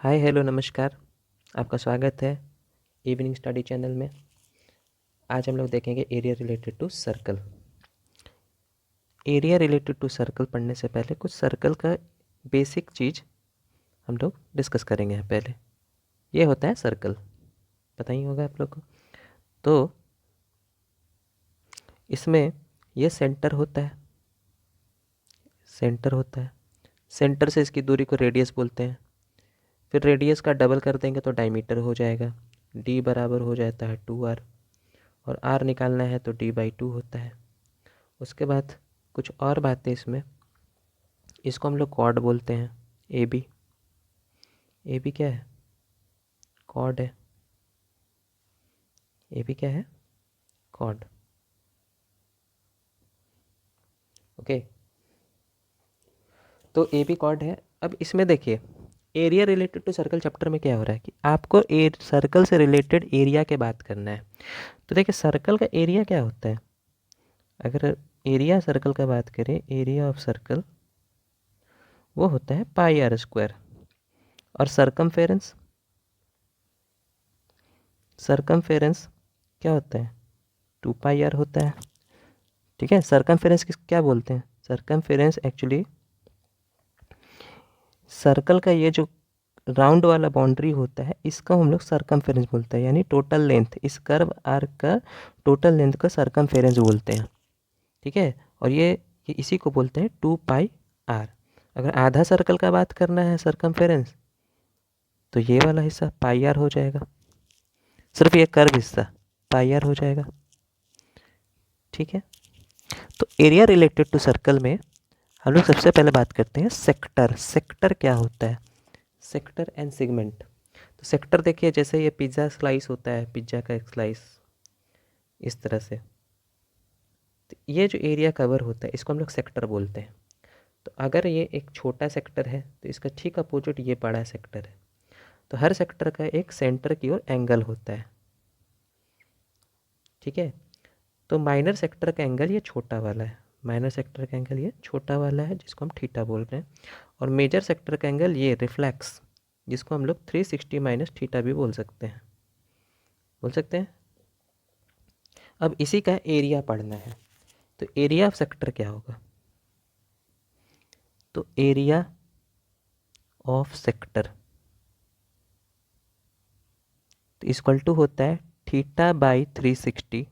Hi hello नमस्कार। आपका स्वागत है इवनिंग स्टडी चैनल में। आज हम लोग देखेंगे area related to circle. Area related to circle पढ़ने से पहले कुछ सर्कल का बेसिक चीज़ हम लोग डिस्कस करेंगे। पहले ये होता है सर्कल, पता ही होगा आप लोग को। तो इसमें ये सेंटर होता है, सेंटर से इसकी दूरी को रेडियस बोलते हैं। फिर रेडियस का डबल कर देंगे तो डायमीटर हो जाएगा। d बराबर हो जाता है 2r, और r निकालना है तो d/2 होता है। उसके बाद कुछ और बातें इसमें, इसको हम लोग कॉर्ड बोलते हैं। ए बी क्या है? कॉर्ड है। ए बी क्या है? कॉर्ड। ओके, तो ए बी कॉर्ड है। अब इसमें देखिए area related to circle chapter में क्या हो रहा है कि आपको सर्कल से रिलेटेड एरिया के बात करना है। तो देखिए सर्कल का एरिया क्या होता है। अगर एरिया सर्कल का बात करें, एरिया ऑफ सर्कल वो होता है πr²। और सरकमफेरेंस क्या होता है? 2πr होता है। ठीक है, सरकमफेरेंस क्या बोलते हैं? सरकमफेरेंस एक्चुअली सर्कल का ये जो राउंड वाला बाउंड्री होता है इसका हम लोग सरकमफेरेंस बोलते हैं, यानी टोटल लेंथ, इस कर्व आर्क का टोटल लेंथ का सरकमफेरेंस बोलते हैं। ठीक है, और ये इसी को बोलते हैं 2πr। अगर आधा सर्कल का बात करना है सरकमफेरेंस तो ये वाला हिस्सा πr हो जाएगा, सिर्फ ये कर्व हिस्सा πr हो जाएगा। ठीक है, तो एरिया रिलेटेड टू सर्कल में हम लोग सबसे पहले बात करते हैं सेक्टर। सेक्टर क्या होता है? Sector and segment. तो सेक्टर देखिए, जैसे ये पिज़्ज़ा स्लाइस होता है, पिज़्ज़ा का एक स्लाइस इस तरह से, तो ये जो एरिया कवर होता है इसको हम लोग सेक्टर बोलते हैं। तो अगर ये एक छोटा सेक्टर है तो इसका ठीक अपोजिट ये बड़ा सेक्टर है। तो हर सेक्टर का एक सेंटर की ओर एंगल होता है। ठीक है, तो माइनर सेक्टर का एंगल ये छोटा वाला है, माइनर सेक्टर का एंगल ये छोटा वाला है जिसको हम थीटा बोल रहे हैं। और मेजर सेक्टर का एंगल ये रिफ्लेक्स, जिसको हम लोग 360 माइनस थीटा भी बोल सकते हैं। अब इसी का एरिया पढ़ना है, तो एरिया ऑफ सेक्टर क्या होगा? तो एरिया ऑफ सेक्टर तो इक्वल टू होता है θ/360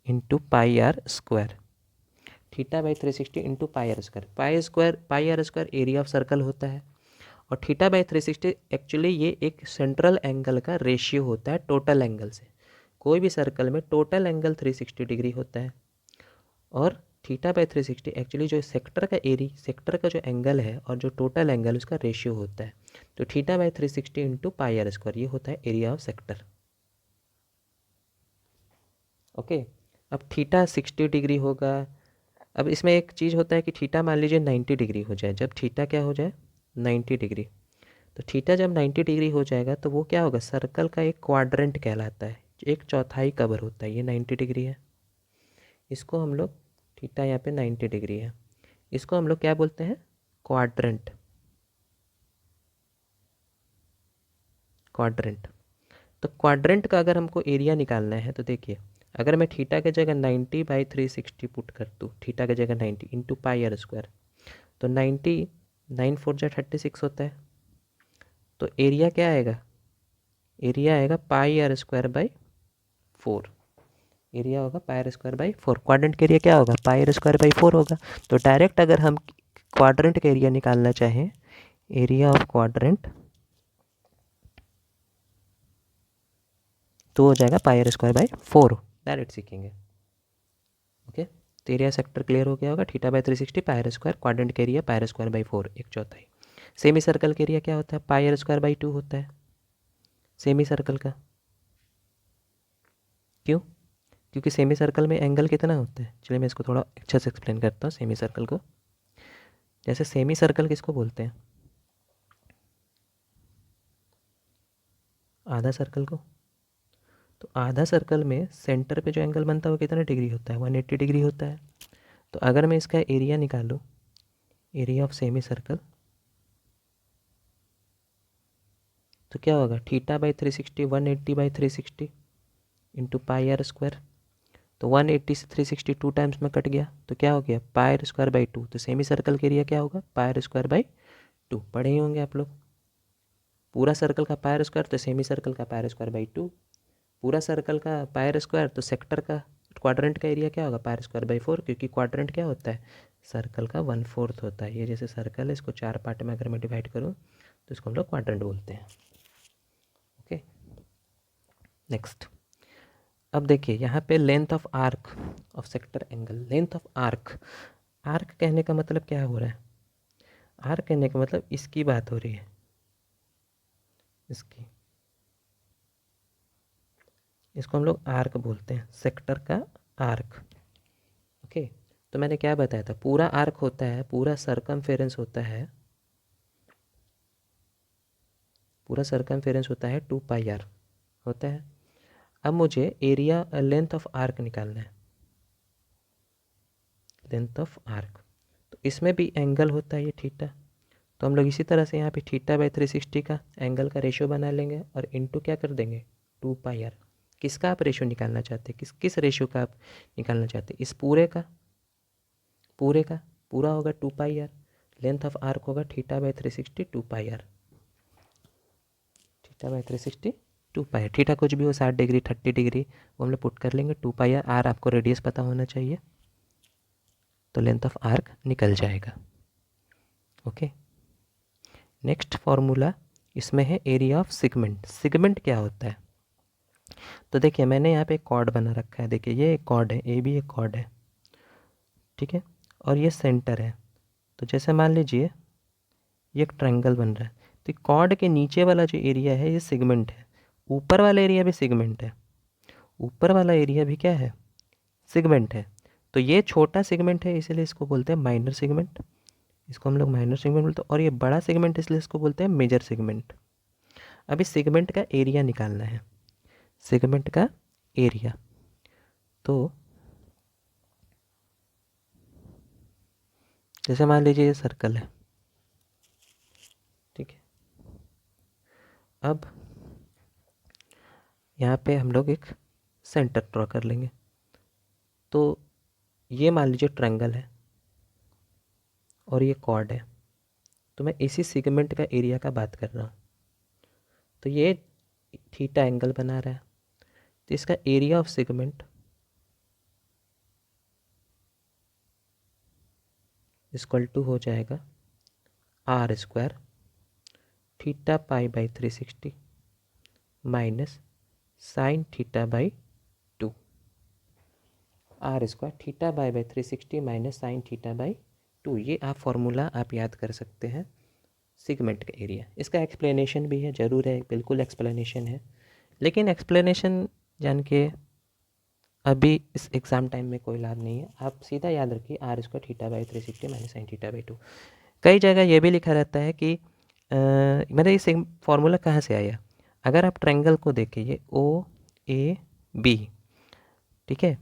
into πr²। θ/360 into πr²। πr² area of circle होता है, और θ/360 एक्चुअली ये एक सेंट्रल एंगल का रेशियो होता है टोटल एंगल से। कोई भी सर्कल में टोटल एंगल 360 डिग्री होता है, और θ/360 एक्चुअली जो सेक्टर का जो एंगल है और जो टोटल एंगल उसका रेशियो होता है। तो θ/360 इंटू πr² ये होता है एरिया ऑफ सेक्टर। ओके, अब थीटा 60 डिग्री होगा। अब इसमें एक चीज़ होता है कि थीटा मान लीजिए 90 डिग्री हो जाए। जब थीटा क्या हो जाए? 90 डिग्री। तो थीटा जब 90 डिग्री हो जाएगा तो वो क्या होगा? सर्कल का एक क्वाड्रेंट कहलाता है, एक चौथाई कवर होता है। ये 90 डिग्री है, इसको हम लोग, थीटा यहाँ पे 90 डिग्री है, इसको हम लोग क्या बोलते हैं? क्वाड्रेंट। तो क्वाड्रेंट का अगर हमको एरिया निकालना है तो देखिए, अगर मैं थीटा के जगह 90/360 पुट कर दूँ, थीटा के जगह 90 इंटू πr², तो 90 9 4 जा 36 होता है। तो एरिया क्या आएगा? एरिया आएगा πr²/4। एरिया होगा πr²/4। क्वाड्रेंट का एरिया क्या होगा? πr²/4 होगा। तो डायरेक्ट अगर हम क्वाड्रेंट का एरिया निकालना चाहें, एरिया ऑफ क्वाड्रेंट, तो हो जाएगा πr²/4। डायरेक्ट सीखेंगे। ओके, तो एरिया सेक्टर क्लियर हो गया होगा। θ/360 πr², क्वाड्रेंट का एरिया πr²/4, एक चौथाई। सेमी सर्कल का एरिया क्या होता है? πr²/2 होता है सेमी सर्कल का। क्यों? क्योंकि सेमी सर्कल में एंगल कितना होता है? चलिए मैं इसको थोड़ा अच्छे से एक्सप्लेन करता हूँ सेमी सर्कल को। जैसे सेमी सर्कल किसको बोलते हैं? आधा सर्कल को। तो आधा सर्कल में सेंटर पे जो एंगल बनता है वो कितना डिग्री होता है? 180 डिग्री होता है। तो अगर मैं इसका एरिया निकालूँ, एरिया ऑफ सेमी सर्कल, तो क्या होगा, theta by 360 180 by 360 into pi r square. तो 180 से 360 टू टाइम्स में कट गया, तो क्या हो गया पाई आर स्क्वायर बाई 2। तो सेमी सर्कल के एरिया क्या होगा, पाई आर स्क्वायर बाई 2। पढ़े ही होंगे आप लोग। पूरा सर्कल का पाई आर स्क्वायर तो सेमी सर्कल का पाई आर स्क्वायर बाई 2। पूरा सर्कल का पाई आर स्क्वायर तो सेक्टर का क्वाड्रेंट का एरिया क्या होगा, पाई आर स्क्वायर बाई 4, क्योंकि क्वाड्रेंट क्या होता है, सर्कल का 1/4 होता है। ये जैसे सर्कल है, इसको 4 पार्ट में अगर मैं डिवाइड करूँ तो इसको हम लोग क्वाड्रेंट बोलते हैं। Okay, next. अब देखिए यहाँ पे length of arc of sector angle, length of arc. Arc कहने का मतलब क्या हो रहा है, आर्क कहने का मतलब इसकी बात हो रही है, इसकी, इसको हम लोग आर्क बोलते हैं, सेक्टर का आर्क। ओके, तो मैंने क्या बताया था, पूरा आर्क होता है, पूरा सरकमफेरेंस होता है, पूरा सरकमफेरेंस होता है 2 पाई आर होता है। अब मुझे एरिया लेंथ ऑफ आर्क निकालना है, लेंथ ऑफ आर्क। तो इसमें भी एंगल होता है ये थीटा, तो हम लोग इसी तरह से यहाँ पे थीटा बाई 360 का एंगल का रेशियो बना लेंगे और इनटू क्या कर देंगे 2 पाई आर। किसका आप रेशियो निकालना चाहते हैं, किस किस रेशियो का आप निकालना चाहते हैं, इस पूरे का, पूरे का पूरा होगा 2 pi r, length of arc होगा theta by 360 2 pi r, theta by 360 2 pi r. Theta कुछ भी हो, 60 डिग्री 30 डिग्री, वो हम लोग पुट कर लेंगे 2 पाई आर। आर आपको रेडियस पता होना चाहिए, तो लेंथ ऑफ आर्क निकल जाएगा। ओके, नेक्स्ट फॉर्मूला इसमें है एरिया ऑफ सेगमेंट। सेगमेंट क्या होता है, तो देखिए मैंने यहाँ पे एक कॉर्ड बना रखा है, देखिए ये एक कॉर्ड है, ए भी एक कॉर्ड है, ठीक है, और ये सेंटर है। तो जैसे मान लीजिए ये एक ट्रायंगल बन रहा है, तो कॉर्ड के नीचे वाला जो एरिया है ये सेगमेंट है, ऊपर वाला एरिया भी सेगमेंट है, ऊपर वाला एरिया भी क्या है, सेगमेंट है। तो ये छोटा सेगमेंट है इसलिए इसको बोलते हैं माइनर सेगमेंट, इसको हम लोग माइनर सेगमेंट बोलते हैं, और ये बड़ा सेगमेंट इसलिए इसको बोलते हैं मेजर सेगमेंट। अब इस सेगमेंट का एरिया निकालना है, सेगमेंट का एरिया। तो जैसे मान लीजिए ये सर्कल है, ठीक है, अब यहाँ पे हम लोग एक सेंटर ड्रॉ कर लेंगे। तो ये मान लीजिए ट्रायंगल है और ये कॉर्ड है, तो मैं इसी सेगमेंट का एरिया का बात कर रहा हूँ। तो ये थीटा एंगल बना रहा है, तो इसका area of segment equal to हो जाएगा r square theta pi by 360 minus sine theta by 2। R square theta by 360 minus sine theta by 2, ये आप फॉर्मूला आप याद कर सकते हैं सेगमेंट का एरिया। इसका एक्सप्लेनेशन भी है, ज़रूर है, बिल्कुल एक्सप्लेनेशन है, लेकिन एक्सप्लेनेशन जान के अभी इस एग्ज़ाम टाइम में कोई लाभ नहीं है। आप सीधा याद रखिए r square theta by 360 minus sine theta by 2। कई जगह ये भी लिखा रहता है कि मतलब ये फॉर्मूला कहाँ से आया, अगर आप ट्रायंगल को देखिए ये ओ ए बी, ठीक है,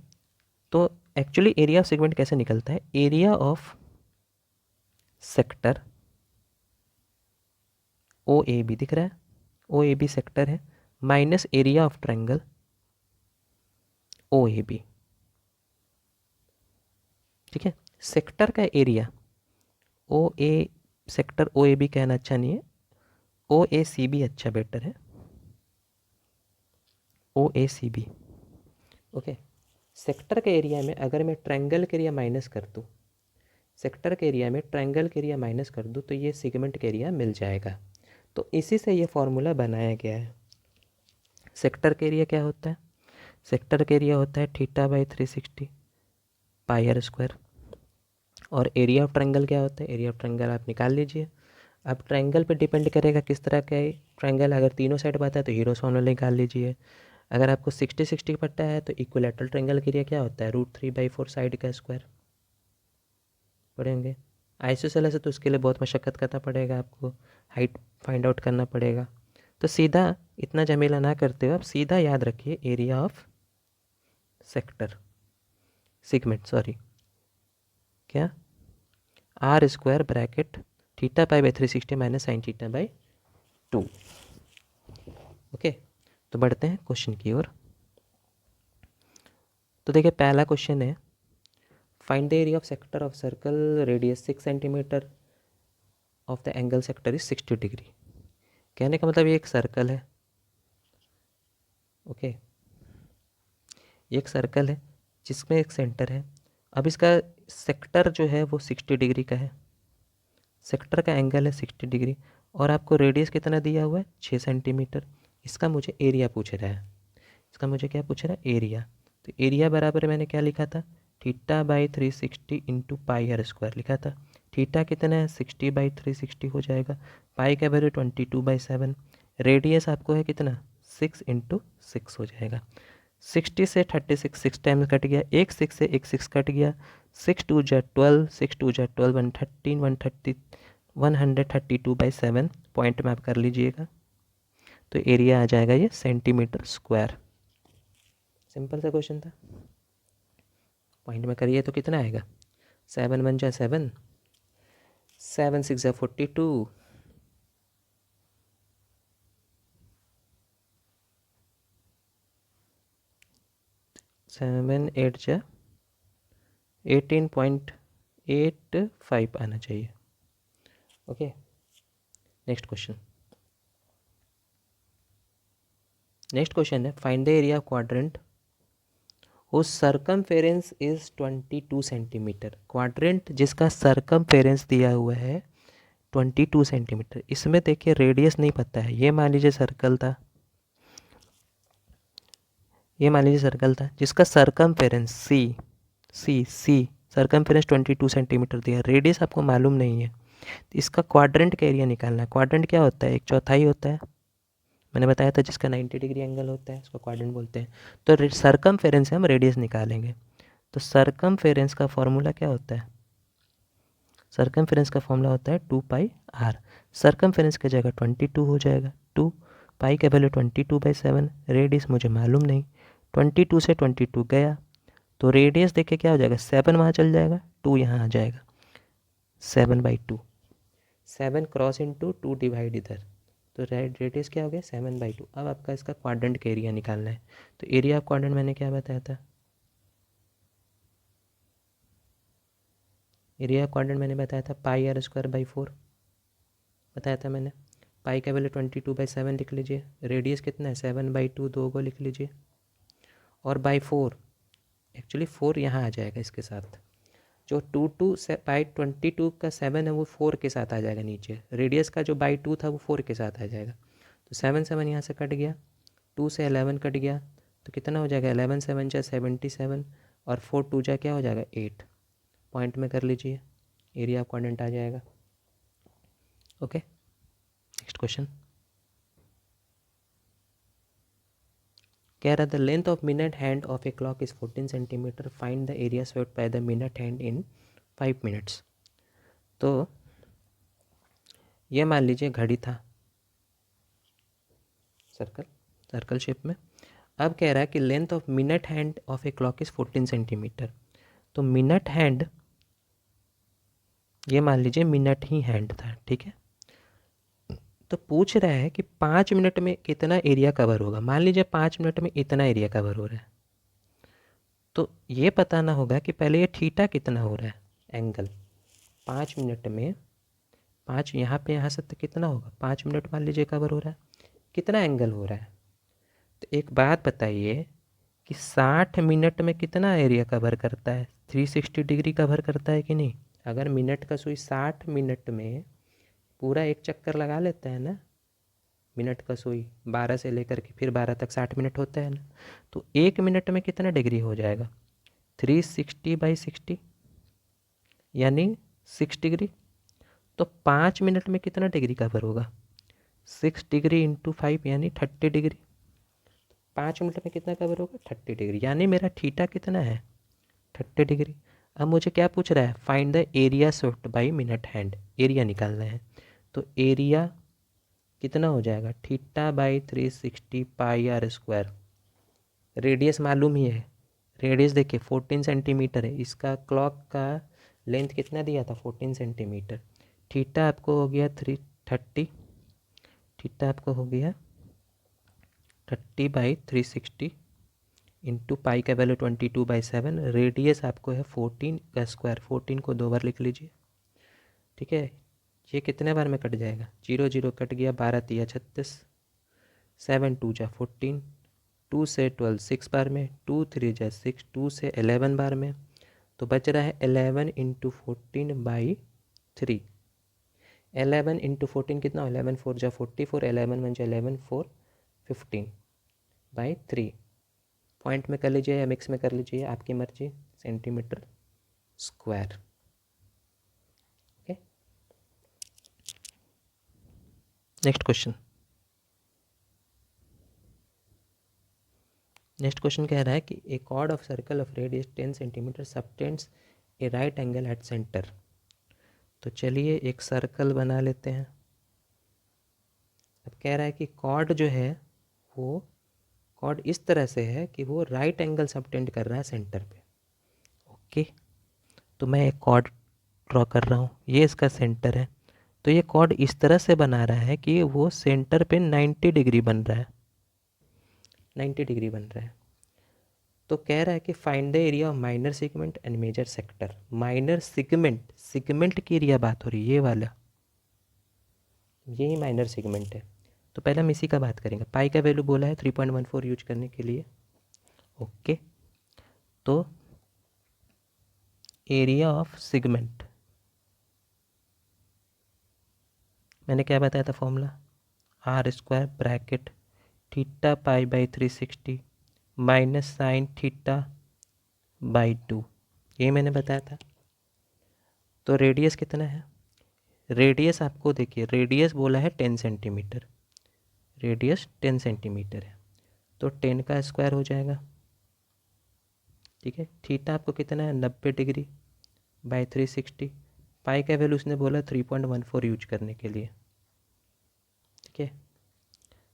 तो एक्चुअली एरिया ऑफ सेगमेंट कैसे निकलता है, area of sector O A B दिख रहा है, ओ ए बी सेक्टर है, minus area of triangle O A B, ठीक है। सेक्टर का area O A, sector O A B कहना अच्छा नहीं है, ओ ए सी बी अच्छा बेटर है, ओ ए सी बी। ओके, सेक्टर के एरिया में अगर मैं ट्रायंगल के एरिया माइनस कर दूँ, सेक्टर के एरिया में ट्रायंगल के एरिया माइनस कर दूँ तो ये सेगमेंट के एरिया मिल जाएगा। तो इसी से ये फॉर्मूला बनाया गया है। सेक्टर के एरिया क्या होता है, सेक्टर के एरिया होता है theta by 360 pi r square, और एरिया ऑफ ट्रायंगल क्या होता है, एरिया ऑफ ट्रायंगल आप निकाल लीजिए। अब ट्रायंगल पे डिपेंड करेगा किस तरह का है ट्रायंगल, अगर तीनों साइड पाता है तो हीरोस फॉर्मूला निकाल लीजिए। अगर आपको 60-60 पट्टा है तो इक्विलैटरल ट्रायंगल के एरिया क्या होता है, √3/4 साइड का स्क्वायर पढ़ेंगे। आइसोसेलेस है तो उसके लिए बहुत मशक्क़त करना पड़ेगा, आपको हाइट फाइंड आउट करना पड़ेगा। तो सीधा इतना झमेला ना करते हुए आप सीधा याद रखिए area of sector segment, sorry क्या, r square bracket theta pi by 360 minus sine theta by 2। Okay, तो बढ़ते हैं क्वेश्चन की ओर। तो देखिए पहला क्वेश्चन है, find the area of sector of circle radius 6 centimetre of the angle sector is 60 degree. कहने का मतलब ये एक सर्कल है। ओके, ये एक सर्कल है जिसमें एक सेंटर है। अब इसका सेक्टर जो है वो 60 डिग्री का है, सेक्टर का एंगल है 60 डिग्री, और आपको रेडियस कितना दिया हुआ है 6 सेंटीमीटर। इसका मुझे एरिया पूछ रहा है, इसका मुझे क्या पूछ रहा है, एरिया। तो एरिया बराबर मैंने क्या लिखा था, theta by 360 into pi r square लिखा था। थीटा कितना है 60/360 हो जाएगा, पाई का वैल्यू 22/7, रेडियस आपको है कितना 6 इंटू 6 हो जाएगा। 60 से 36 6 टाइम्स कट गया, एक 6 से एक 6 कट गया, 6 2 जा 12, 6 2 जा 12, 113, 132/7 पॉइंट में आप कर लीजिएगा। तो एरिया आ जाएगा ये सेंटीमीटर स्क्वायर। सिंपल सा क्वेश्चन था, पॉइंट में करिए तो कितना आएगा, 7 1 जा 7, 7 6 जा 42, 7 8 जा 18.85 आना चाहिए। Okay, next question. Next question है, find the area of quadrant whose circumference is 22 centimetre. Quadrant जिसका सर्कमफेरेंस दिया हुआ है 22 सेंटीमीटर। इसमें देखिए रेडियस नहीं पता है, ये मान लीजिए सर्कल था, ये मान लीजिए सर्कल था जिसका सरकमफेरेंस सी सरकमफेरेंस 22 सेंटीमीटर दिया, रेडियस आपको मालूम नहीं है। तो इसका क्वाड्रेंट का एरिया निकालना है। क्वाड्रेंट क्या होता है, एक चौथाई होता है, मैंने बताया था जिसका 90 डिग्री एंगल होता है उसको क्वाड्रेंट बोलते हैं। तो सरकमफेरेंस से हम रेडियस निकालेंगे। तो सरकमफेरेंस का फॉर्मूला क्या होता है, सरकमफेरेंस का फॉर्मूला होता है 2πr। सरकमफेरेंस की जगह 22 हो जाएगा, 2 पाई का वैल्यू 22/7, रेडियस मुझे मालूम नहीं, 22 से 22 गया तो रेडियस देखिए क्या हो जाएगा, 7 वहाँ चल जाएगा, 2 यहाँ आ जाएगा, 7/2, 7 क्रॉस इंटू 2 डिवाइड इधर, तो रेडियस क्या हो गया 7/2। अब आपका इसका क्वाड्रेंट का एरिया निकालना है। तो एरिया ऑफ क्वाड्रेंट मैंने क्या बताया था, एरिया ऑफ क्वाड्रेंट मैंने बताया था πr²/4 बताया था मैंने। पाई का वैल्यू 22/7 लिख लीजिए, रेडियस कितना है 7/2, 2 को लिख लीजिए, और बाई 4, एक्चुअली 4 यहाँ आ जाएगा इसके साथ, जो 2 से बाई 22 का 7 है वो 4 के साथ आ जाएगा नीचे, रेडियस का जो बाई 2 था वो 4 के साथ आ जाएगा। तो 7 7 यहाँ से कट गया, 2 से 11 कट गया, तो कितना हो जाएगा 11 7 जा 77, और 4 2 जा क्या हो जाएगा 8, पॉइंट में कर लीजिए, एरिया ऑफ क्वाड्रेंट आ जाएगा। ओके, नेक्स्ट क्वेश्चन कह रहा the length of minute hand of a clock is 14 centimetre, find the area swept by the minute hand in 5 minutes. तो ये मान लीजिए घड़ी था, सर्कल शेप में। अब कह रहा है कि length of minute hand of a clock is 14 centimetre. तो मिनट हैंड, ये मान लीजिए मिनट ही हैंड था, ठीक है। तो पूछ रहा है कि 5 मिनट में कितना एरिया कवर होगा। मान लीजिए 5 मिनट में इतना एरिया कवर हो रहा है, तो ये पता ना होगा कि पहले ये थीटा कितना हो रहा है एंगल 5 मिनट में, 5 यहाँ पे यहाँ से तो कितना होगा, 5 मिनट मान लीजिए कवर हो रहा है, कितना एंगल हो रहा है। तो एक बात बताइए कि 60 मिनट में कितना एरिया कवर करता है, 360 डिग्री कवर करता है कि नहीं। अगर मिनट का सुई 60 मिनट में पूरा एक चक्कर लगा लेता है ना, मिनट का सुई 12 से लेकर के फिर 12 तक 60 मिनट होता है ना, तो एक मिनट में कितना डिग्री हो जाएगा 360/60 यानी 6 डिग्री। तो 5 मिनट में कितना डिग्री कवर होगा 6 डिग्री इंटू 5 यानी 30 डिग्री। 5 मिनट में कितना कवर होगा 30 डिग्री, यानी मेरा थीटा कितना है 30 डिग्री। अब मुझे क्या पूछ रहा है, find the area swept by minute hand, area निकालना है। तो एरिया कितना हो जाएगा θ/360 πr²। रेडियस मालूम ही है, रेडियस देखिए 14 सेंटीमीटर है, इसका क्लॉक का लेंथ कितना दिया था 14 सेंटीमीटर। थीटा आपको हो गया 330, थीटा आपको हो गया 30/360 इंटू पाई का वैल्यू 22/7, रेडियस आपको है 14 का स्क्वायर, 14 को 2 बार लिख लीजिए। ठीक है, ये कितने बार में कट जाएगा, 0 0 कट गया, 12 तिया 36, 7 2 जा 14, 2 से 12 6 बार में, 2 3 जा 6, 2 से 11 बार में, तो बच रहा है 11 इंटू 14/3। 11 इंटू 14 कितना, 11 4 जा 44, 11 1 जा 11 4 15/3। पॉइंट में कर लीजिए या मिक्स में कर लीजिए, आपकी मर्जी, centimetre square. Okay, next question. Next question कह रहा है कि a chord of circle of radius 10 centimetre subtends a right angle at centre. तो चलिए एक सर्कल बना लेते हैं। अब कह रहा है कि कॉर्ड जो है वो कॉर्ड इस तरह से है कि वो राइट एंगल सबटेंड कर रहा है सेंटर पे। ओके, तो मैं एक कॉर्ड ड्रॉ कर रहा हूँ, ये इसका सेंटर है। तो ये कॉर्ड इस तरह से बना रहा है कि वो सेंटर पे 90 डिग्री बन रहा है, 90 डिग्री बन रहा है। तो कह रहा है कि find the area of minor segment and major sector. Minor segment, segment की एरिया बात हो रही है, ये वाला, यही माइनर सेगमेंट है। तो पहले हम इसी का बात करेंगे। पाई का वैल्यू बोला है 3.14 यूज करने के लिए। ओके, तो एरिया ऑफ सेगमेंट मैंने क्या बताया था formula, r² bracket theta π/360 minus sine θ/2, ये मैंने बताया था। तो रेडियस कितना है, रेडियस आपको देखिए, रेडियस बोला है 10 सेंटीमीटर, रेडियस 10 सेंटीमीटर है, तो 10 का स्क्वायर हो जाएगा। ठीक है, थीटा आपको कितना है, 90 डिग्री बाई 360, पाई का वैल्यू उसने बोला 3.14 यूज करने के लिए। ठीक है,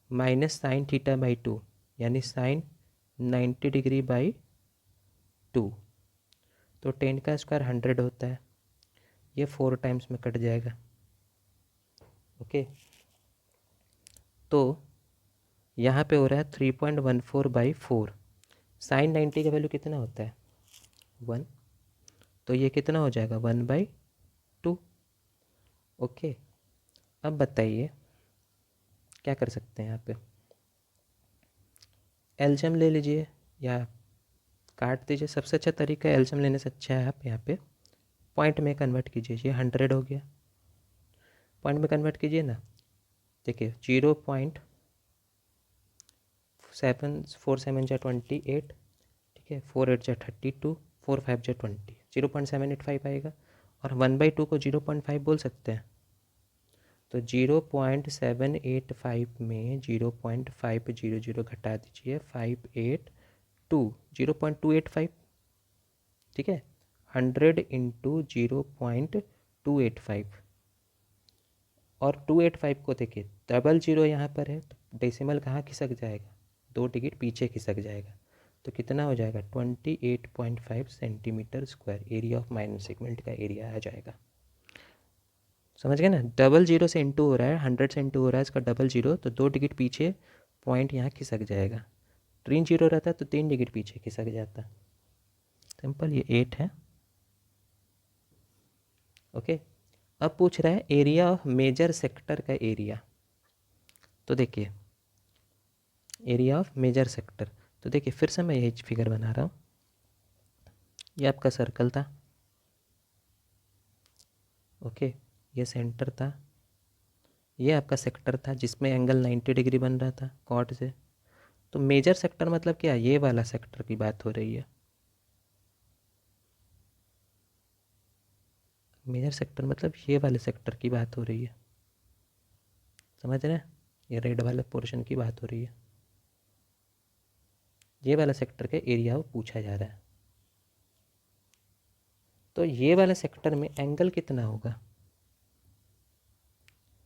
माइनस साइन θ/2 यानी साइन 90 डिग्री बाई 2, तो 10 का स्क्वायर 100 होता है, ये 4 टाइम्स में कट जाएगा। ओके, तो यहाँ पे हो रहा है 3.14/4, साइन 90 का वैल्यू कितना होता है 1, तो ये कितना हो जाएगा 1/2। ओके, अब बताइए क्या कर सकते हैं, यहाँ पे एलसीएम ले लीजिए या काट दीजिए। सबसे अच्छा तरीका एलसीएम लेने से अच्छा है, आप यहाँ पे पॉइंट में कन्वर्ट कीजिए। ये 100 हो गया, पॉइंट में कन्वर्ट कीजिए ना। देखिए 0.747 जा 28, ठीक है, 4 8 जा 32, 4 5 जा 20, 0.785 आएगा। और 1/2 को 0.5 बोल सकते हैं, तो 0.785 में 0.500 घटा दीजिए, 582, 0.285। ठीक है, 100 इंटू 0.285, और 285 को देखिए डबल जीरो यहाँ पर है, तो डेसिमल कहाँ खिसक जाएगा, 2 डिजिट पीछे खिसक जाएगा। तो कितना हो जाएगा 28.5 centimetre square area of minor segment का एरिया आ जाएगा। समझ गए ना, डबल जीरो से इंटू हो रहा है, 100 से इंटू हो रहा है, इसका डबल जीरो, तो 2 डिजिट पीछे पॉइंट यहाँ खिसक जाएगा। 3 जीरो रहता तो 3 डिजिट पीछे खिसक जाता। सिंपल, ये 8 है। ओके, अब पूछ रहा है एरिया ऑफ मेजर सेक्टर का एरिया। तो देखिए एरिया ऑफ मेजर सेक्टर, तो देखिए फिर से मैं यही फिगर बना रहा हूँ। ये आपका सर्कल था, ओके, ये सेंटर था, ये आपका सेक्टर था जिसमें एंगल 90 डिग्री बन रहा था कॉर्ड से। तो मेजर सेक्टर मतलब क्या, ये वाला सेक्टर की बात हो रही है। मेजर सेक्टर मतलब ये वाले सेक्टर की बात हो रही है, समझ रहे हैं, ये रेड वाले पोर्शन की बात हो रही है। ये वाला सेक्टर का एरिया पूछा जा रहा है। तो ये वाला सेक्टर में एंगल कितना होगा,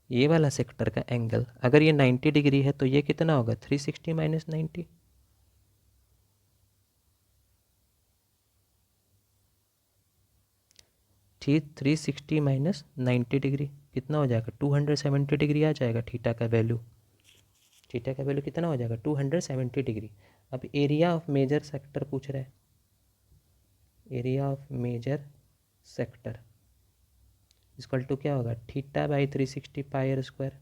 ये वाला सेक्टर का एंगल अगर ये 90 डिग्री है तो ये कितना होगा 360 माइनस 90। ठीक, 360 माइनस 90 डिग्री कितना हो जाएगा 270 डिग्री आ जाएगा थीटा का वैल्यू। थीटा का वैल्यू कितना हो जाएगा 270 डिग्री। अब एरिया ऑफ मेजर सेक्टर पूछ रहा है, area of major sector equal to क्या होगा theta by 360 pi r square.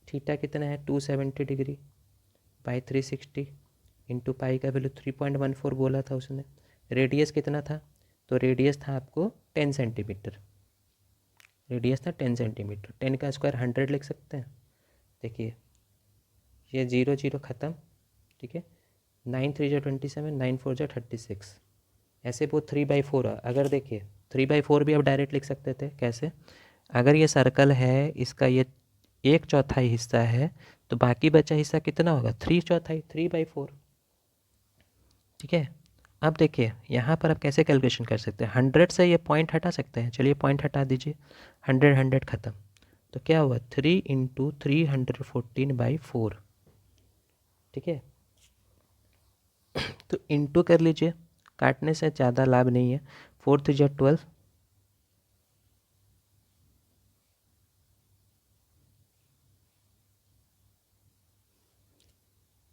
Theta कितना है 270 डिग्री बाई 360 इंटू पाई का वैल्यू 3.14 बोला था उसने। रेडियस कितना था, तो रेडियस था आपको 10 सेंटीमीटर, रेडियस था 10 सेंटीमीटर। 10 का स्क्वायर 100 लिख सकते हैं। देखिए ये 0 0 ख़त्म, ठीक है। 9 3 जो 27, 9 4 जो 36, ऐसे वो 3/4 है। अगर देखिए 3/4 भी आप डायरेक्ट लिख सकते थे। कैसे, अगर ये सर्कल है, इसका ये 1/4 हिस्सा है, तो बाकी बचा हिस्सा कितना होगा 3/4, 3/4, ठीक है। अब देखिए यहाँ पर आप कैसे कैलकुलेशन कर सकते हैं, 100 से ये पॉइंट हटा सकते हैं। चलिए पॉइंट हटा दीजिए, 100 100 ख़त्म, तो क्या हुआ 3 × 314/4, ठीक है। तो इंटू कर लीजिए, काटने से ज़्यादा लाभ नहीं है। 4 3 जा 12,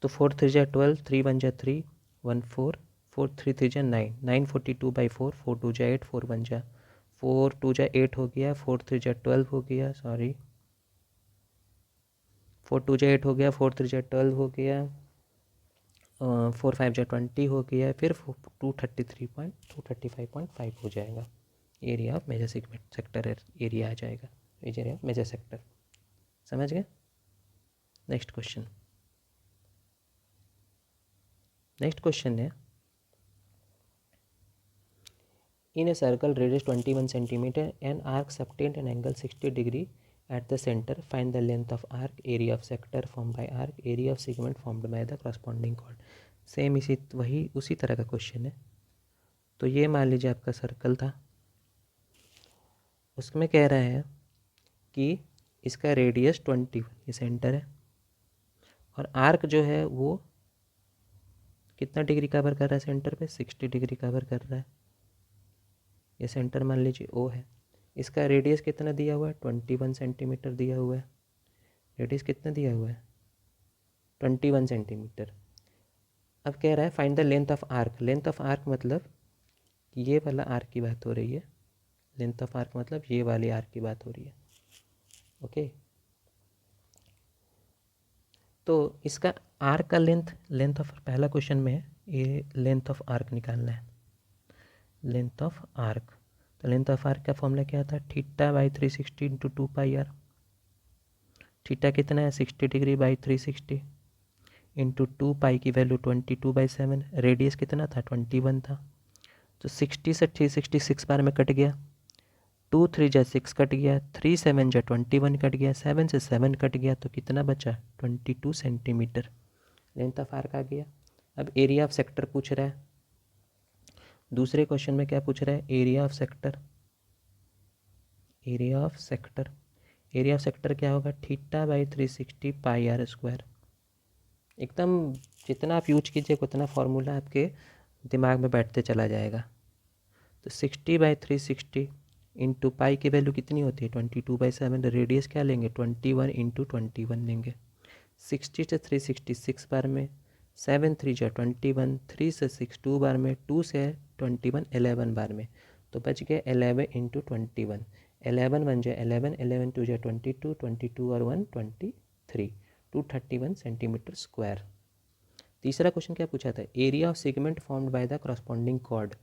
तो 4 3 जा 12, 3 1 जा 3 1 4, 4 3 3 जा 9, 9 42/4, 4 2 जा 8, 4 1 जा 4 2 जा 8 हो गया, 4 3 जा 12 हो गया, सॉरी 4 2 जा 8 हो गया, 4 3 जा 12 हो गया, 4 5 जा 20 हो गया, फिर 235.5 हो जाएगा। Area of major sector area आ जाएगा, एरिया ऑफ मेजर सेक्टर। समझ गए। नेक्स्ट क्वेश्चन, नेक्स्ट क्वेश्चन है, in a circle radius 21 centimetre an arc subtend an angle 60 degree at the centre, find the length of arc, area of sector form by arc, area of segment formed by the corresponding chord. Same इसी वही उसी तरह का question है। तो ये मान लीजिए आपका सर्कल था, उसमें कह रहा है कि इसका रेडियस 21, ये सेंटर है, और आर्क जो है वो कितना डिग्री कवर कर रहा है सेंटर पे 60 डिग्री कवर कर रहा है। ये सेंटर मान लीजिए ओ है, इसका रेडियस कितना दिया हुआ है 21 सेंटीमीटर दिया हुआ है। रेडियस कितना दिया हुआ है 21 सेंटीमीटर। अब कह रहा है find the length of arc. Length of arc मतलब ये वाला आर्क की बात हो रही है, लेंथ ऑफ आर्क मतलब ये वाली आर्क की बात हो रही है, ओके। तो इसका आर्क का लेंथ ऑफ पहला क्वेश्चन में ये लेंथ ऑफ आर्क निकालना है, लेंथ ऑफ आर्क। तो लेंथ ऑफ आर्क का फॉर्मूला क्या था theta by 360 into 2πr। Theta कितना है 60 डिग्री बाई 360 इंटू 2π की वैल्यू 22/7। रेडियस कितना था 21 था, तो 60 से 360 6 बार में कट गया, 2 3 जा 6 कट गया, 3 7 जा 21 कट गया, 7 से 7 कट गया, तो कितना बचा 22 सेंटीमीटर लेंथ ऑफ आर्क आ गया। अब एरिया ऑफ सेक्टर पूछ रहा है, दूसरे क्वेश्चन में क्या पूछ रहा है area of sector. Area of sector, area of sector क्या होगा theta by 360 pi r square. एकदम जितना आप यूज कीजिए उतना फार्मूला आपके दिमाग में बैठते चला जाएगा। तो 60/360 इंटू पाई की वैल्यू कितनी होती है 22/7। रेडियस क्या लेंगे 21 इंटू 21 लेंगे। 60 से 360 6 बार में, 7 3 जा 21, 3 से 6 2 बार में, 2 से 21 11 बार में, तो बच गए 11 इंटू 21। 11 1 जा 11, 11 2 जा 22, 22 और 1 23, 231 सेंटीमीटर स्क्वायर। तीसरा क्वेश्चन क्या पूछा था area of segment formed by the corresponding chord.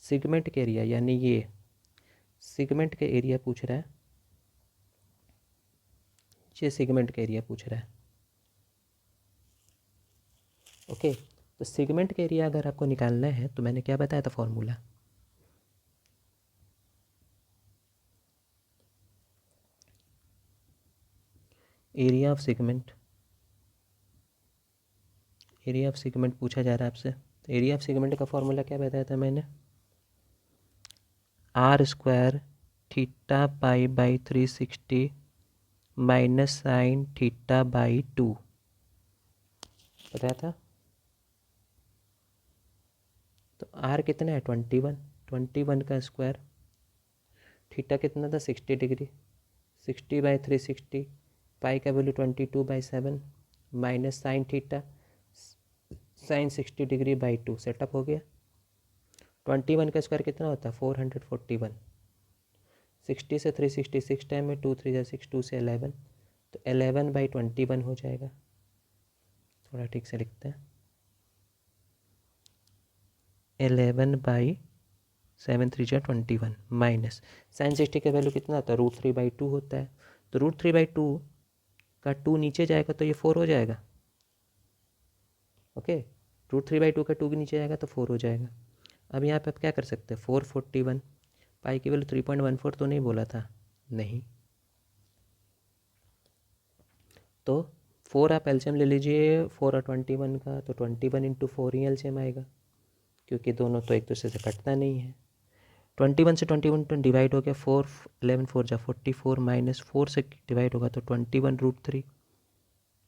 Segment के एरिया यानी ये सेगमेंट के एरिया पूछ रहा है, ये सेगमेंट का एरिया पूछ रहा है, ओके। तो सेगमेंट का एरिया अगर आपको निकालना है तो मैंने क्या बताया था formula, area of segment. Area of segment पूछा जा रहा है आपसे, तो एरिया ऑफ सेगमेंट का फॉर्मूला क्या बताया था मैंने r² theta pi by 360 minus sine theta by 2 बताया था। तो r कितना है 21, 21 का स्क्वायर, थीटा कितना था 60 डिग्री, 60/360, पाई का value 22/7, minus sine theta sine 60 degree by 2 setup हो गया। 21 का स्क्वायर कितना होता है 441। 60 से 366 टाइम में 2 3 6 2 से 11 तो 11/21 हो जाएगा। थोड़ा ठीक से लिखते हैं 11/7 3 = 21 माइनस साइन 60 का वैल्यू कितना होता है √3/2 होता है। तो √3/2 का 2 नीचे जाएगा तो ये 4 हो जाएगा। ओके √3/2 का 2 भी नीचे जाएगा तो 4 हो जाएगा। अब यहाँ पे आप क्या कर सकते हैं 441 पाई की वैल्यू 3.14 तो नहीं बोला था नहीं, तो 4 आप एलसीएम ले लीजिए 4 और 21 का तो 21 × 4 ही एलसीएम आएगा क्योंकि दोनों तो एक दूसरे से कटता नहीं है। 21 से 21 डिवाइड हो गया 4 11 4 जा 44 माइनस 4 से डिवाइड होगा तो 21√3।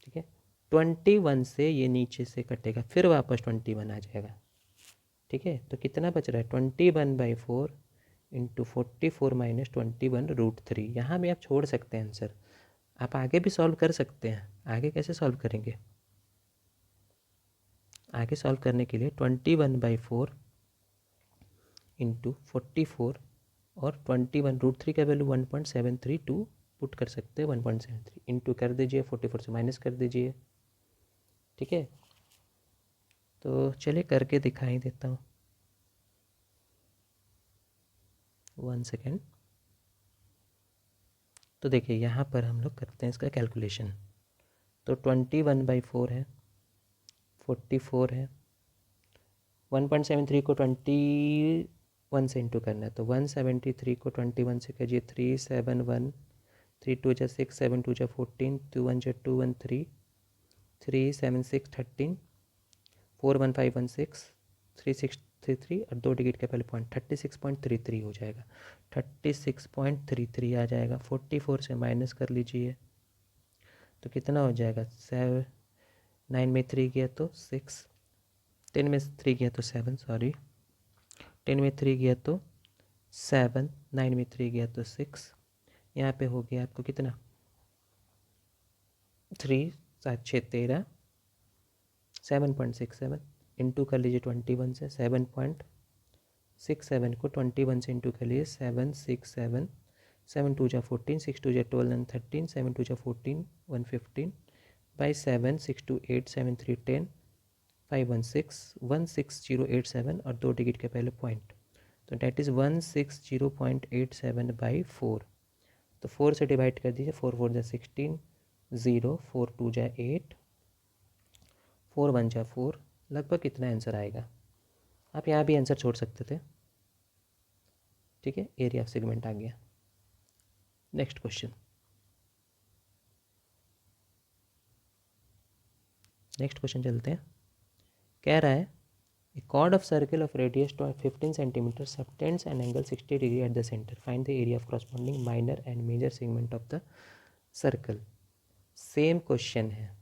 ठीक है 21 से ये नीचे से कटेगा फिर वापस 21 आ जाएगा। ठीक है तो कितना बच रहा है 21/4 × 44 माइनस 21√3। यहाँ भी आप छोड़ सकते हैं आंसर, आप आगे भी सॉल्व कर सकते हैं। आगे कैसे सॉल्व करेंगे, आगे सॉल्व करने के लिए 21/4 × 44 और 21√3 का वैल्यू 1.732 पुट कर सकते हैं। 1.73 इंटू कर दीजिए 44 से माइनस कर दीजिए। ठीक है तो चलिए करके दिखाई देता हूँ 1 सेकेंड। तो देखिए यहाँ पर हम लोग करते हैं इसका कैलकुलेशन। तो 21/4 है 44 है 1.73 को 21 से इंटू करना है तो 173 को 21 से कीजिए 371 3 2 जा 6 7 2 जा 14 2 1 जा 2 1 3 3 7 6 13 4 1 5 1 6 3 6 3 3 और 2 डिजिट का पहले पॉइंट 36.33 हो जाएगा। 36.33 आ जाएगा। 44 से माइनस कर लीजिए तो कितना हो जाएगा 7 9 में 3 गया तो 6 10 में 3 गया तो 7 सॉरी 10 में 3 गया तो 7 9 में 3 गया तो 6 यहाँ पे हो गया आपको कितना 3 7 6 13 7.67 इंटू कर लीजिए 21 से 7.67 को 21 से इंटू कर लीजिए 767 7 2 जा 14 6 2 जा 12 एंड 13 7 2 जा 14 115 बाई 7 6 2 8 7 3 10 516 16087 और 2 डिजिट के पहले पॉइंट तो डेट इज़ 160.87/4। तो 4 से डिवाइड कर दीजिए 4 4 जा 16 0 4 2 जा 8 4 1 जा 4 लगभग कितना आंसर आएगा। आप यहाँ भी आंसर छोड़ सकते थे। ठीक है एरिया ऑफ सेगमेंट आ गया। नेक्स्ट क्वेश्चन चलते हैं। कह रहा है A chord of circle of radius 15 cm subtends an angle 60 degree at the center. Find the area of corresponding minor and major segment of the circle. Same question है।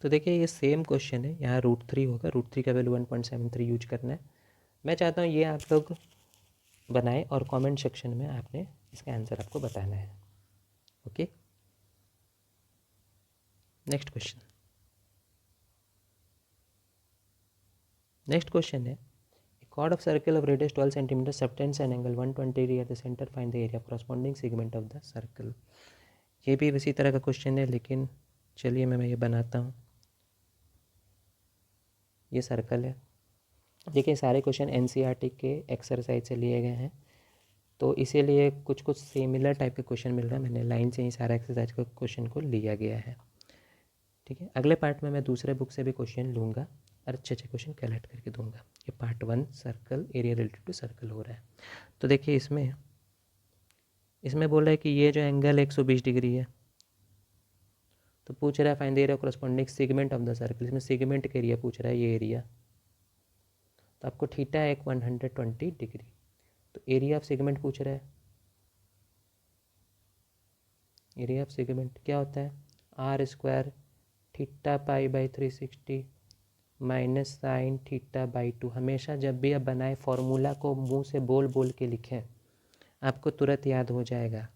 तो देखिए ये सेम क्वेश्चन है। यहाँ √3 होगा, √3 का वैल्यू 1.73 यूज करना है। मैं चाहता हूँ ये आप लोग बनाएं और कमेंट सेक्शन में आपने इसका आंसर आपको बताना है। ओके नेक्स्ट क्वेश्चन है A chord of circle of radius 12 cm subtends an angle 120 degree at the center. Find the area corresponding segment of the circle. ये भी इसी तरह का क्वेश्चन है लेकिन चलिए मैं ये बनाता हूँ। ये सर्कल है। देखिए सारे क्वेश्चन NCERT के एक्सरसाइज से लिए गए हैं तो इसीलिए कुछ कुछ सिमिलर टाइप के क्वेश्चन मिल रहा है। मैंने लाइन से ही सारा एक्सरसाइज का क्वेश्चन को लिया गया है। ठीक है अगले पार्ट में मैं दूसरे बुक से भी क्वेश्चन लूँगा और अच्छे क्वेश्चन कलेक्ट करके दूंगा। ये part 1 circle area related to circle हो रहा है। तो देखिए इसमें बोल रहा है कि ये जो एंगल 120 डिग्री है तो पूछ रहा है find the area corresponding segment of the circle. इसमें सेगमेंट का एरिया पूछ रहा है ये एरिया। तो आपको थीटा है 120 डिग्री तो एरिया ऑफ सेगमेंट पूछ रहा है। एरिया ऑफ सेगमेंट क्या होता है r² theta pi by 360 minus sine theta by 2। हमेशा जब भी आप बनाए फॉर्मूला को मुंह से बोल बोल के लिखें आपको तुरंत याद हो जाएगा।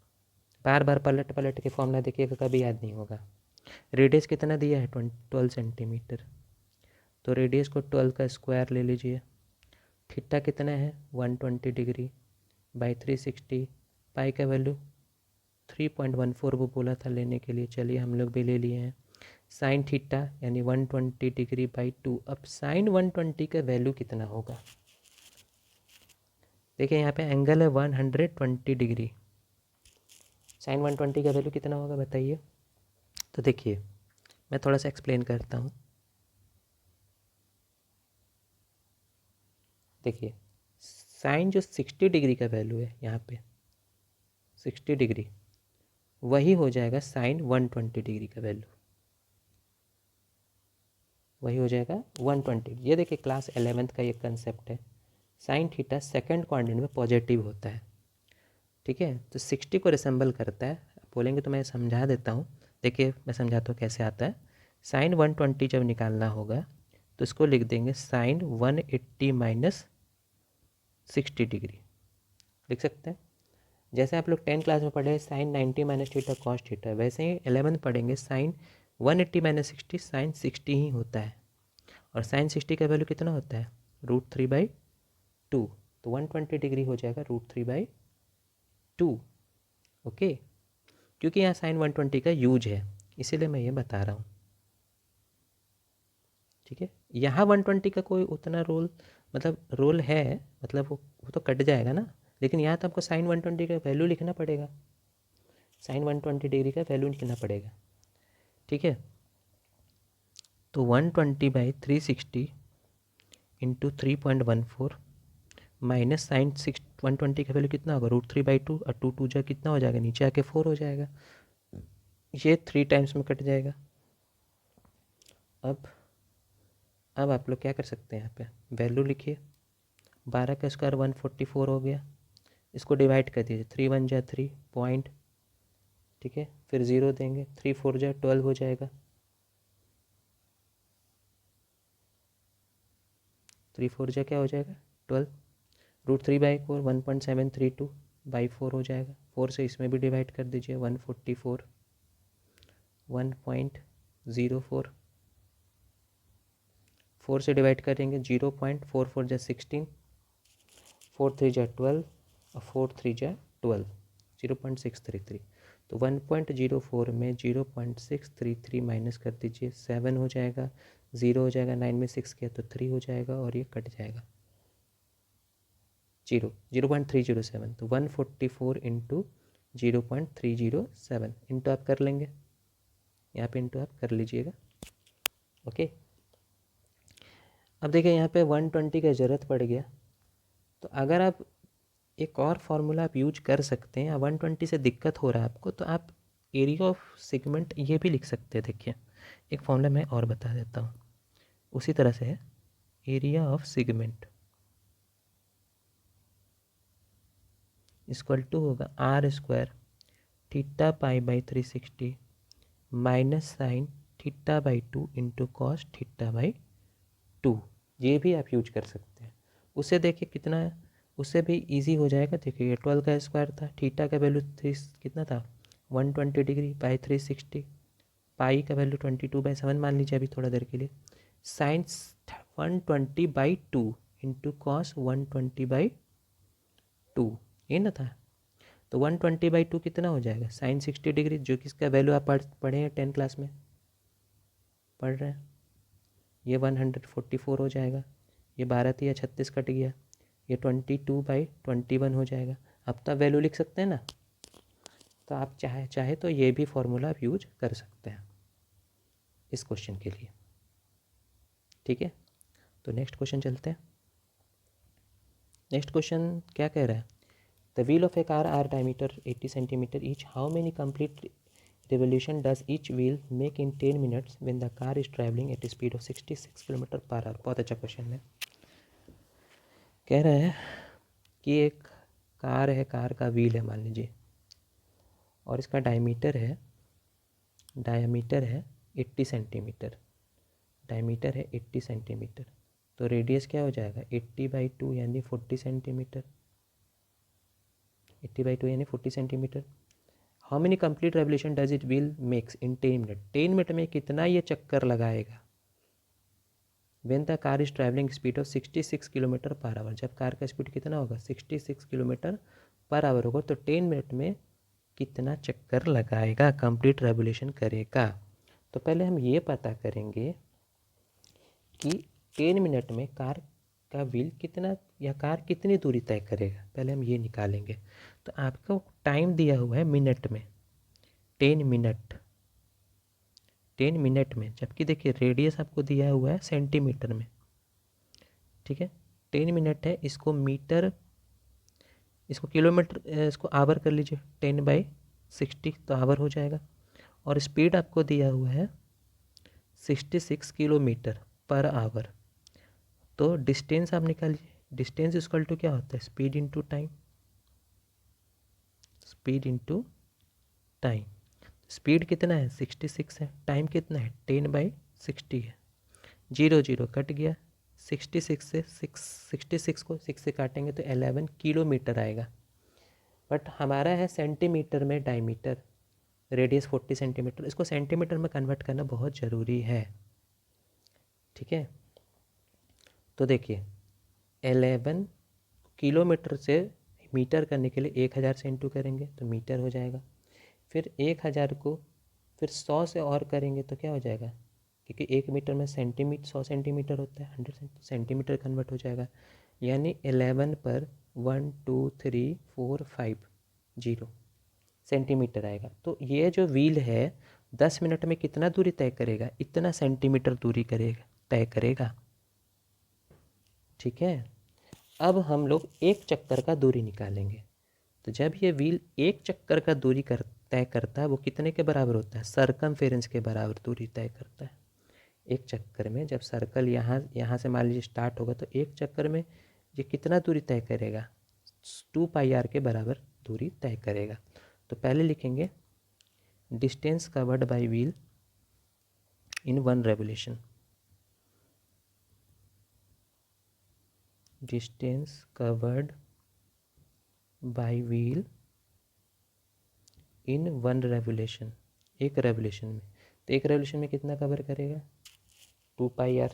बार बार पलट पलट के फॉर्मूला देखिएगा, कभी याद नहीं होगा। रेडियस कितना दिया है 12 सेंटीमीटर, तो रेडियस को 12 का स्क्वायर ले लीजिए। थीटा कितना है 120 डिग्री बाई 360, पाई का वैल्यू 3.14 वो बोला था लेने के लिए, चलिए हम लोग भी ले लिए हैं। साइन थीटा यानी 120 डिग्री बाई 2। अब साइन 120 का वैल्यू कितना होगा, देखिए यहाँ पे एंगल है 120 डिग्री, साइन 120 का वैल्यू कितना होगा बताइए। तो देखिए मैं थोड़ा सा एक्सप्लेन करता हूँ। देखिए साइन जो 60 डिग्री का वैल्यू है यहाँ पे 60 डिग्री, वही हो जाएगा साइन 120 डिग्री का वैल्यू, वही हो जाएगा 120। ये देखिए क्लास 11th का ये कंसेप्ट है, साइन थीटा सेकंड क्वाड्रेंट में पॉजिटिव होता है, ठीक है। तो 60 को रिसेंबल करता है, बोलेंगे तो मैं समझा देता हूँ। देखिए मैं समझाता हूँ कैसे आता है। साइन 120 जब निकालना होगा तो इसको लिख देंगे साइन 180 माइनस 60 डिग्री, लिख सकते हैं। जैसे आप लोग 10 क्लास में पढ़े sine 90 minus theta cos theta, वैसे ही 11th पढ़ेंगे साइन 180 माइनस 60 साइन 60 ही होता है। और साइन 60 का वैल्यू कितना होता है √3/2, तो 120 डिग्री हो जाएगा √3/2। ओके, क्योंकि यहाँ साइन 120 का यूज है इसीलिए मैं ये बता रहा हूँ, ठीक है। यहाँ 120 का कोई उतना रोल मतलब रोल है, मतलब वो तो कट जाएगा ना, लेकिन यहाँ तो आपको साइन 120 का वैल्यू लिखना पड़ेगा, साइन 120 डिग्री का वैल्यू लिखना पड़ेगा, ठीक है। तो 120/360 इंटू 3.14 माइनस साइन 120 का वैल्यू कितना होगा √3/2, और 2 जा कितना हो जाएगा नीचे आके 4 हो जाएगा, ये 3 टाइम्स में कट जाएगा। अब आप लोग क्या कर सकते हैं, यहाँ पे वैल्यू लिखिए, 12 का स्क्वायर 144 हो गया, इसको डिवाइड कर दीजिए, 3 1 जा 3 पॉइंट, ठीक है, फिर 0 देंगे, 3 4 जा 12 हो जाएगा, 3 4 जा क्या हो जाएगा 12, √3/4 1.732/4 हो जाएगा, 4 से इसमें भी डिवाइड कर दीजिए, 144 1.04, 4 से डिवाइड करेंगे 0.44 जा 16, 4 3 जा 12 और 4 3 जा 12, 0.633, तो 1.04 में 0.633 माइनस कर दीजिए, 7 हो जाएगा, 0 हो जाएगा, 9 में 6 किया तो 3 हो जाएगा और ये कट जाएगा 0.307, तो 144 इंटू 0.307 इंटू आप कर लेंगे, यहाँ पे इंटू आप कर लीजिएगा, ओके। अब देखिए यहाँ पे 120 का ज़रूरत पड़ गया, तो अगर आप एक और फार्मूला आप यूज कर सकते हैं, 120 से दिक्कत हो रहा है आपको, तो आप एरिया ऑफ सेगमेंट ये भी लिख सकते हैं। देखिए एक फार्मूला मैं और बता देता हूँ, उसी तरह से है, area of segment equal to होगा r² theta pi by 360 minus sine θ/2 into cos θ/2, ये भी आप यूज कर सकते हैं। उससे देखिए कितना है, उससे भी इजी हो जाएगा। देखिए ये 12 का स्क्वायर था, थीटा का वैल्यू 3 कितना था 120 डिग्री बाई 360, पाई का वैल्यू 22/7 मान लीजिए अभी थोड़ा देर के लिए, साइन 120/2 इंटू कॉस 120/2, ये ना था। तो 120/2 कितना हो जाएगा साइन 60 डिग्री, जो कि इसका वैल्यू आप पढ़े हैं 10 क्लास में पढ़ रहे हैं, ये 144 हो जाएगा, ये 12 या 36 कट गया, ये 22/21 हो जाएगा। अब तो वैल्यू लिख सकते हैं ना, तो आप चाहे तो ये भी फॉर्मूला आप यूज कर सकते हैं इस क्वेश्चन के लिए, ठीक है। तो नेक्स्ट क्वेश्चन चलते हैं। नेक्स्ट क्वेश्चन क्या कह रहा है, the wheel of a car are diameter 80 centimetre each, how many complete revolution does each wheel make in 10 minutes when the car is traveling at a speed of 66 km/h। बहुत अच्छा question है। कह रहा है कि एक कार है, car का व्हील है मान लीजिए, और इसका डायमीटर है 80 सेंटीमीटर, डायमीटर है 80 सेंटीमीटर, तो रेडियस क्या हो जाएगा 80/2 यानी 40 सेंटीमीटर, 80/2 यानी 40 centimetre. How many complete revolution does it wheel makes in 10 minute, 10 minute में कितना ये चक्कर लगाएगा। When the car is travelling speed of 66 kilometre per hour, जब कार का स्पीड कितना होगा 66 किलोमीटर पर आवर होगा, तो 10 मिनट में कितना चक्कर लगाएगा, कंप्लीट रेवोल्यूशन करेगा। तो पहले हम ये पता करेंगे कि 10 मिनट में कार का व्हील कितना या कार कितनी दूरी तय करेगा, पहले हम ये निकालेंगे। तो आपको टाइम दिया हुआ है मिनट में, 10 मिनट, 10 मिनट में, जबकि देखिए रेडियस आपको दिया हुआ है सेंटीमीटर में, ठीक है। 10 मिनट है, इसको मीटर, इसको किलोमीटर, इसको आवर कर लीजिए, 10/60 तो आवर हो जाएगा। और स्पीड आपको दिया हुआ है 66 किलोमीटर पर आवर। तो डिस्टेंस आप निकालिए, डिस्टेंस इक्वल टू क्या होता है, speed into time, speed into time. Speed कितना है 66 है, टाइम कितना है 10/60 है, 0 0 कट गया, 66 से 66 को 6 से काटेंगे तो 11 किलोमीटर आएगा। बट हमारा है सेंटीमीटर में डायमीटर, रेडियस 40 सेंटीमीटर, इसको सेंटीमीटर में कन्वर्ट करना बहुत ज़रूरी है, ठीक है। तो देखिए 11 किलोमीटर से मीटर करने के लिए 1000 से इंटू करेंगे तो मीटर हो जाएगा, फिर 1000 को फिर 100 से और करेंगे तो क्या हो जाएगा, क्योंकि 1 मीटर में सेंटीमीटर 100 सेंटीमीटर होता है, 100 सेंटीमीटर कन्वर्ट हो जाएगा। यानी 11 पर 1 2 3 4 5 0 सेंटीमीटर आएगा। तो ये जो व्हील है 10 मिनट में कितना दूरी तय करेगा, इतना सेंटीमीटर दूरी करेगा, तय करेगा, ठीक है। अब हम लोग एक चक्कर का दूरी निकालेंगे। तो जब ये व्हील एक चक्कर का दूरी तय करता है, वो कितने के बराबर होता है, सरकमफेरेंस के बराबर दूरी तय करता है। एक चक्कर में जब सर्कल यहाँ से मान लीजिए स्टार्ट होगा, तो एक चक्कर में ये कितना दूरी तय करेगा, 2πr के बराबर दूरी तय करेगा। तो पहले लिखेंगे distance covered by wheel in 1 revolution, distance covered by wheel in 1 revolution, एक रेवोल्यूशन में। तो एक रेवोल्यूशन में कितना कवर करेगा 2πr,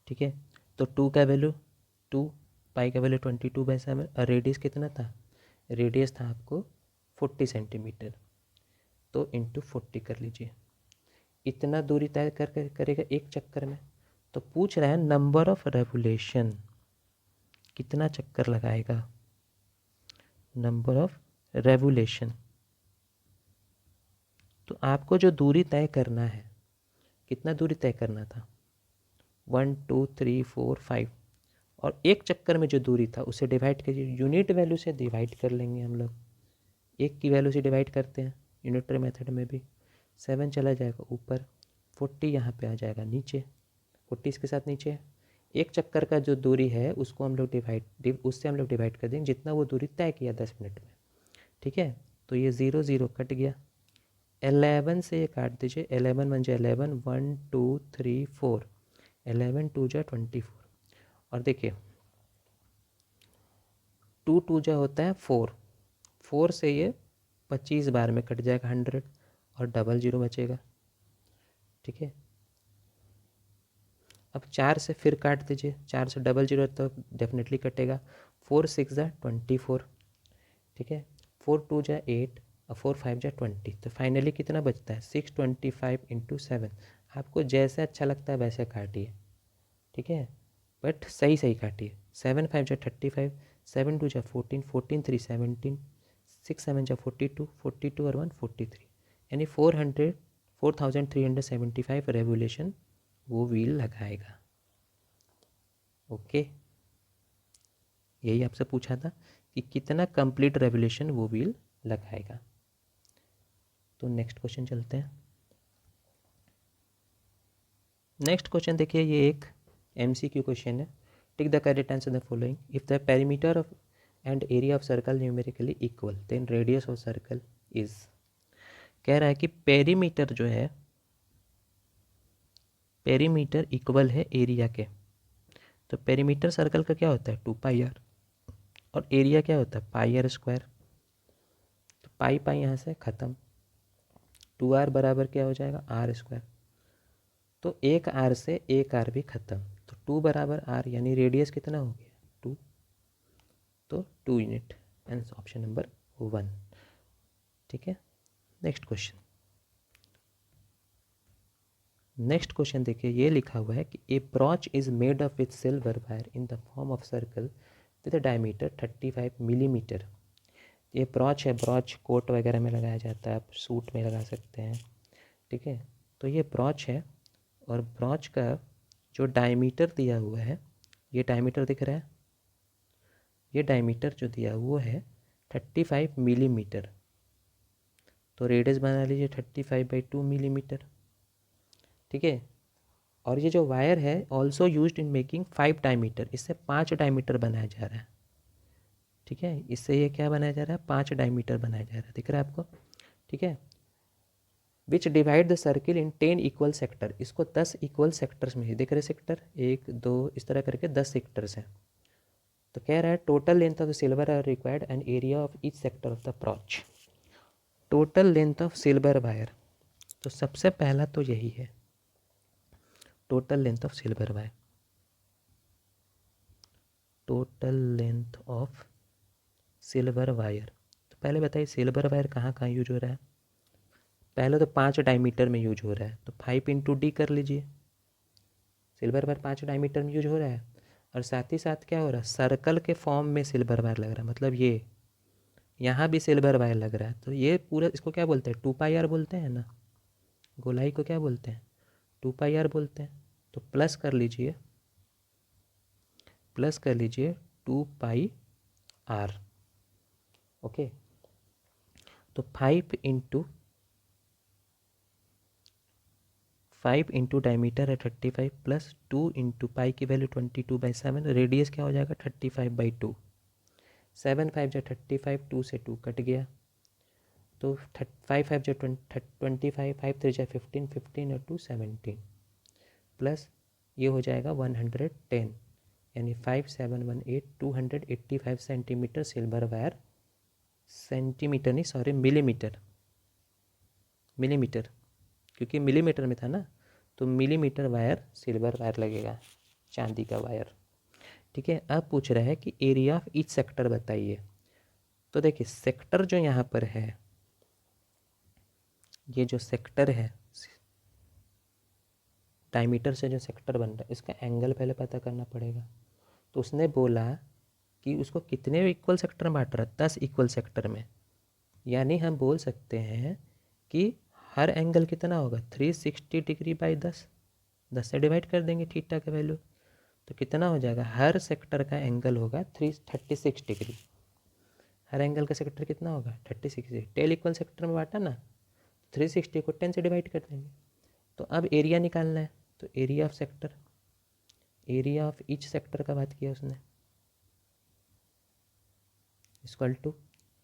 ठीक है। तो 2 का वैल्यू 2, पाई का वैल्यू 22/7, और रेडियस कितना था, रेडियस था आपको 40 सेंटीमीटर, तो इंटू 40 कर लीजिए। इतना दूरी तय करेगा एक चक्कर में। तो पूछ रहा है नंबर ऑफ रेवोल्यूशन, कितना चक्कर लगाएगा, नंबर ऑफ रेवोल्यूशन। तो आपको जो दूरी तय करना है, कितना दूरी तय करना था 1 2 3 4 5, और एक चक्कर में जो दूरी था उसे डिवाइड कीजिए, यूनिट वैल्यू से डिवाइड कर लेंगे हम लोग, एक की वैल्यू से डिवाइड करते हैं यूनिटरी मेथड में भी। 7 चला जाएगा ऊपर, 40 यहाँ पे आ जाएगा नीचे, 40 इसके साथ नीचे है। एक चक्कर का जो दूरी है उसको हम लोग उससे हम लोग डिवाइड कर देंगे जितना वो दूरी तय किया 10 मिनट में, ठीक है। तो ये 0 0 कट गया, 11 से ये काट दीजिए, 11 1 11, 1 2 3 4, 11 2 24। और देखिए 2 2 होता है 4, 4 से ये 25 बार में कट जाएगा 100, और डबल 0 बचेगा, ठीक है। अब 4 से फिर काट दीजिए, 4 से डबल 0 तो डेफिनेटली कटेगा, 4 6 24, ठीक है। 4 2 8 और 4 5 20, तो फाइनली कितना बचता है 625 × 7। आपको जैसे अच्छा लगता है वैसे काटिए, ठीक है, बट सही सही काटिए। 7 5 35, 7 2 14, 14 3 17, 6 7 42, 42 और 1 43, यानी 4375 रेवोल्यूशन वो व्हील लगाएगा। ओके, यही आपसे पूछा था कि कितना कंप्लीट रेवोल्यूशन वो व्हील लगाएगा। तो नेक्स्ट क्वेश्चन चलते हैं। नेक्स्ट क्वेश्चन देखिए, ये एक MCQ क्वेश्चन है। Tick the correct answer the following, if the perimeter of and area of circle numerically equal then radius of circle is. कह रहा है कि पेरीमीटर जो है, पेरीमीटर इक्वल है एरिया के। तो पेरीमीटर सर्कल का क्या होता है 2πr, और एरिया क्या होता है πr²। तो पाई पाई यहाँ से ख़त्म, 2r बराबर क्या हो जाएगा आर स्क्वायर, तो एक आर से एक आर भी ख़त्म, तो 2 बराबर आर, यानी रेडियस कितना हो गया 2, तो 2 यूनिट, आंसर ऑप्शन नंबर 1। ठीक है, नेक्स्ट क्वेश्चन। नेक्स्ट क्वेश्चन देखिए, ये लिखा हुआ है कि a brooch is made of with silver wire in the form of circle with a diameter 35 millimetre. ये ब्रॉच है, ब्रॉच कोट वगैरह में लगाया जाता है, आप सूट में लगा सकते हैं। ठीक है, तो ये ब्रॉच है और ब्रॉच का जो डायमीटर दिया हुआ है, ये डायमीटर दिख रहा है, ये डायमीटर जो दिया वो है 35 मिलीमीटर, तो रेडियस बना लीजिए 35/2 मिलीमीटर। ठीक है, और ये जो वायर है also used in making 5 diameter, इससे 5 डायमीटर बनाया जा रहा है। ठीक है, इससे ये क्या बनाया जा रहा है, 5 डायमीटर बनाया जा रहा है, दिख रहा है आपको। ठीक है, विच divide the circle in 10 equal sector, इसको 10 इक्वल सेक्टर्स में, दिख रहे सेक्टर 1 2 इस तरह करके 10 सेक्टर्स हैं। तो कह रहा है total length of the silver are required and area of each sector of the brooch. Total length of silver wire, तो सबसे पहला तो यही है total length of silver wire, total length of silver wire. तो पहले बताइए सिल्वर वायर कहाँ कहाँ यूज हो रहा है, पहले तो 5 डायमीटर में यूज हो रहा है, तो 5 इंटू डी कर लीजिए, सिल्वर वायर 5 डायमीटर में यूज हो रहा है, और साथ ही साथ क्या हो रहा है, सर्कल के फॉर्म में सिल्वर वायर लग रहा है, मतलब ये यहाँ भी सिल्वर वायर लग रहा है, तो ये पूरा इसको क्या बोलते हैं 2πr बोलते हैं ना, गोलाई को क्या बोलते हैं 2πr बोलते हैं। तो प्लस कर लीजिए, प्लस कर लीजिए 2πr। ओके, तो 5 इंटू डायमीटर है 35 प्लस 2 इंटू पाई की वैल्यू 22/7, रेडियस क्या हो जाएगा 35/2, 7 5 जो 35, 2 से 2 कट गया, तो 5 5 जो 25, 5 3 जो 15, 15 और 2 17, प्लस ये हो जाएगा 110, यानी 5718 285 सेंटीमीटर सिल्वर वायर, सेंटीमीटर नहीं सॉरी मिलीमीटर, मिलीमीटर क्योंकि मिलीमीटर में था ना, तो मिलीमीटर वायर सिल्वर वायर लगेगा, चांदी का वायर। ठीक है, अब पूछ रहा है कि एरिया ऑफ ईच सेक्टर बताइए। तो देखिए सेक्टर जो यहाँ पर है, ये जो सेक्टर है डायमीटर से जो सेक्टर बन रहा है, इसका एंगल पहले पता करना पड़ेगा। तो उसने बोला कि उसको कितने इक्वल सेक्टर में बांट रहा है, 10 इक्वल सेक्टर में, यानी हम बोल सकते हैं कि हर एंगल कितना होगा 360 डिग्री बाई 10, 10 से डिवाइड कर देंगे थीटा का वैल्यू, तो कितना हो जाएगा, हर सेक्टर का एंगल होगा 336 डिग्री, हर एंगल का सेक्टर कितना होगा 36 डिग्री, टेल इक्वल सेक्टर में बांटा ना, 360 को 10 से डिवाइड कर देंगे। तो अब एरिया निकालना है, तो area of sector, area of each sector का बात किया उसने, equal to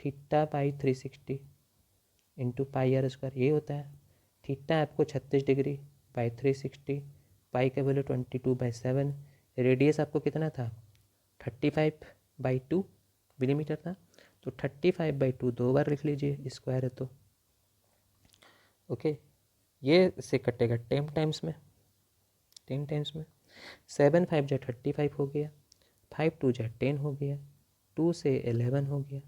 theta by 360 into pi r square, ये होता है थीटा आपको 36 डिग्री बाई 360, पाई का वैल्यू 22/7, रेडियस आपको कितना था 35/2 मिलीमीटर था, तो 35/2 दो बार लिख लीजिए, स्क्वायर है तो ओके, ये से कटेगा 10 टाइम्स में, 10 टाइम्स में, 7 5 जो 35 हो गया, 5 2 जो 10 हो गया, 2 से 11 हो गया,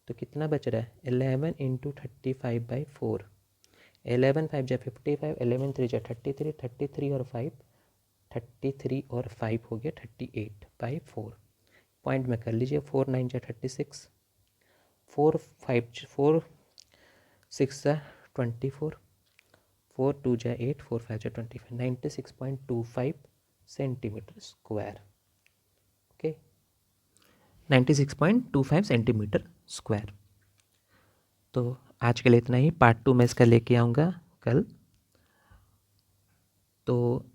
तो कितना बच रहा है 11 इंटू 35/4, 11 5 जो 55, 11 3 जो 33, 33 और 5, 33 और 5 हो गया 38/4, पॉइंट में कर लीजिए, 4 9 जो 36, 4 5 4 6 जो 24, 4 2 जो 8, 4 5 जो 25, 96.25 centimetre square. Okay, 96.25 centimetre square. तो आज के लिए इतना ही, पार्ट 2 मैं इसका लेके आऊँगा कल। तो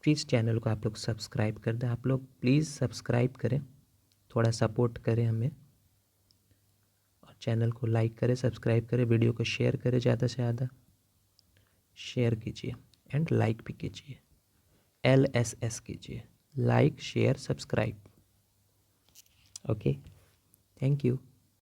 प्लीज़ चैनल को आप लोग सब्सक्राइब कर दें, आप लोग प्लीज़ सब्सक्राइब करें, थोड़ा सपोर्ट करें हमें, और चैनल को लाइक करें, सब्सक्राइब करें, वीडियो को शेयर करें, ज़्यादा से ज़्यादा शेयर कीजिए एंड लाइक भी कीजिए, LSS कीजिए, like share subscribe. Okay, thank you.